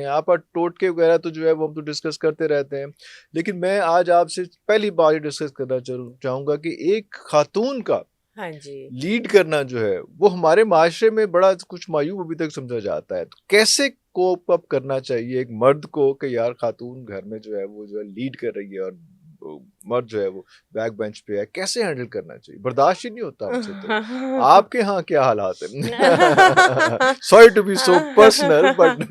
آپ پر ٹوٹکے وغیرہ تو جو ہے وہ ہم تو ڈسکس کرتے رہتے ہیں، لیکن میں آج آپ سے پہلی بار یہ ڈسکس کرنا چاہوں گا کہ ایک خاتون کا ہاں جی لیڈ کرنا جو ہے وہ ہمارے معاشرے میں بڑا کچھ معیوب ابھی تک سمجھا جاتا ہے، تو کیسے کوپ اپ کرنا چاہیے ایک مرد کو کہ یار خاتون گھر میں جو ہے وہ جو ہے لیڈ کر رہی ہے اور مرد جو ہے وہ بیک بینچ پہ ہے، کیسے ہینڈل کرنا چاہیے؟ برداشت ہی نہیں ہوتا ہم سے، تو آپ کے ہاں کیا حالات ہیں؟ Sorry to be so personal but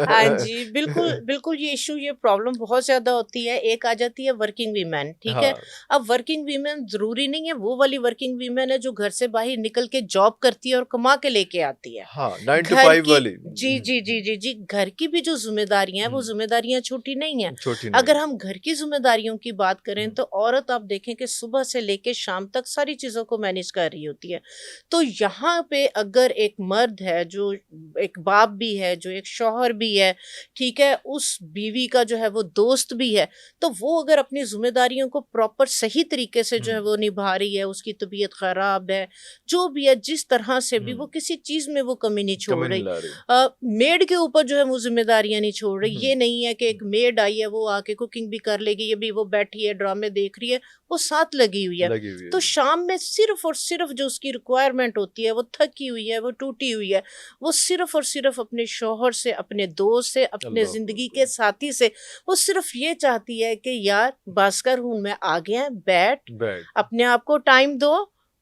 ہاں جی بالکل بالکل، یہ ایشو یہ پرابلم بہت زیادہ ہوتی ہے. ایک آ جاتی ہے ورکنگ ویمن، ٹھیک ہے. ہاں اب ورکنگ ویمن ضروری نہیں ہے وہ والی ورکنگ ویمن ہے جو گھر سے باہر نکل کے جاب کرتی ہے اور کما کے لے کے آتی ہے. ہاں 9 to گھر 5 کی والی جی جی جی جی جی گھر کی بھی جو ذمہ داریاں ہیں وہ ذمہ داریاں چھوٹی نہیں ہیں. چھوٹی نہیں اگر ہم گھر کی ذمہ داریوں کی بات کریں تو عورت آپ دیکھیں کہ صبح سے لے کے شام تک ساری چیزوں کو مینیج کر رہی ہوتی ہے. تو یہاں پہ اگر ایک مرد ہے جو ایک باپ بھی ہے، جو ایک شوہر بھی ہے، ٹھیک ہے، اس بیوی کا جو ہے وہ دوست بھی ہے، تو وہ اگر اپنی ذمہ داریوں کو پراپر صحیح طریقے سے جو ہے وہ نبھا رہی ہے، اس کی طبیعت خراب ہے، جو بھی ہے، جس طرح سے بھی وہ کسی چیز میں وہ کمی نہیں چھوڑ کمی نہیں رہی. لا رہی. میڈ کے اوپر جو ہے وہ ذمہ داریاں نہیں چھوڑ رہی. یہ نہیں ہے کہ ایک میڈ آئی ہے وہ آ کے کوکنگ بھی کر لے گی، یہ بھی وہ بیٹھی ہے ڈرامے دیکھ رہی ہے، وہ ساتھ لگی ہوئی ہے. لگی ہوئی ہے. تو شام میں صرف اور صرف جو اس کی ریکوائرمنٹ ہوتی ہے، وہ تھکی ہوئی ہے، وہ ٹوٹی ہوئی ہے، وہ صرف اور صرف اپنے شوہر سے، اپنے دوست سے، اپنے اللہ زندگی کے ساتھی سے وہ صرف یہ چاہتی ہے کہ یار بس کر ہوں میں آ گیا، بیٹھ بیٹھ. اپنے آپ کو ٹائم دو.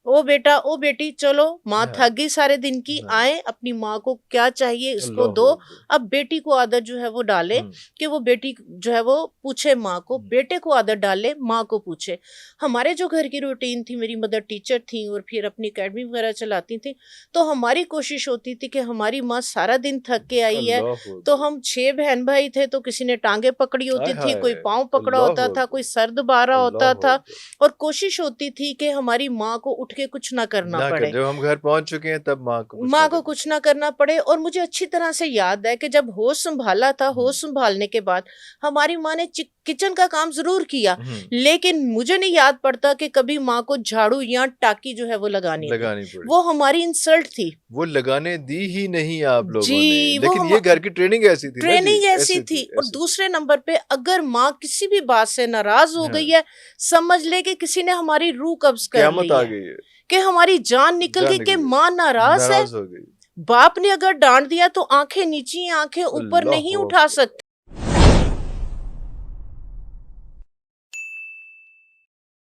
او بیٹا او بیٹی چلو، ماں ہاں تھک گئی سارے دن کی، ہاں آئیں اپنی ماں کو کیا چاہیے اس کو اللہ دو. اکبر. اب بیٹی کو عادت جو ہے وہ ڈالے کہ وہ بیٹی جو ہے وہ پوچھے ماں کو، بیٹے کو عادت ڈالے ماں کو پوچھے. ہمارے جو گھر کی روٹین تھی، میری مدر ٹیچر تھیں اور پھر اپنی اکیڈمی وغیرہ چلاتی تھیں، تو ہماری کوشش ہوتی تھی کہ ہماری ماں سارا دن تھک کے آئی ہے، اللہ تو اکبر. ہم 6 بہن بھائی تھے، تو کسی نے ٹانگیں پکڑی ہائے ہوتی تھی، کوئی ہائے. پاؤں پکڑا اللہ ہوتا تھا، اکبر. کوئی سر دبارا ہوتا اللہ تھا، اکبر. اور کوشش ہوتی تھی کہ ہماری ماں کو اٹھ کے کچھ نہ کرنا نہ کر پڑے، جب ہم گھر پہنچ چکے ہیں تب ماں کو کچھ نہ ماں کو کرنا. کچھ نہ کرنا پڑے. اور مجھے اچھی طرح سے یاد ہے کہ جب ہوش سنبھالا تھا، ہوش سنبھالنے کے بعد ہماری ماں نے کچن کا کام ضرور کیا، لیکن مجھے نہیں یاد پڑتا کہ کبھی ماں کو جھاڑو یا ٹاکی جو ہے وہ لگانی دی. لگانی پڑی. وہ ہماری انسلٹ تھی. وہ لگانے دی ہی نہیں آپ لوگوں نے، جی وہ لیکن یہ گھر کی ٹریننگ ایسی تھی نا جی. ٹریننگ ایسی تھی. اور دوسرے نمبر پہ اگر ماں کسی بھی بات سے ناراض ہو گئی ہے، سمجھ لے کہ کسی نے ہماری روح قبض کر قیامت لی آ ہے، گئی ہے. کہ ہماری جان نکل گئی، کہ ماں ناراض ہے. ناراض ہو گئی. باپ نے اگر ڈانٹ دیا تو آنکھیں نیچی، آنکھیں اوپر اللہ نہیں اٹھا اکبر. سکتے.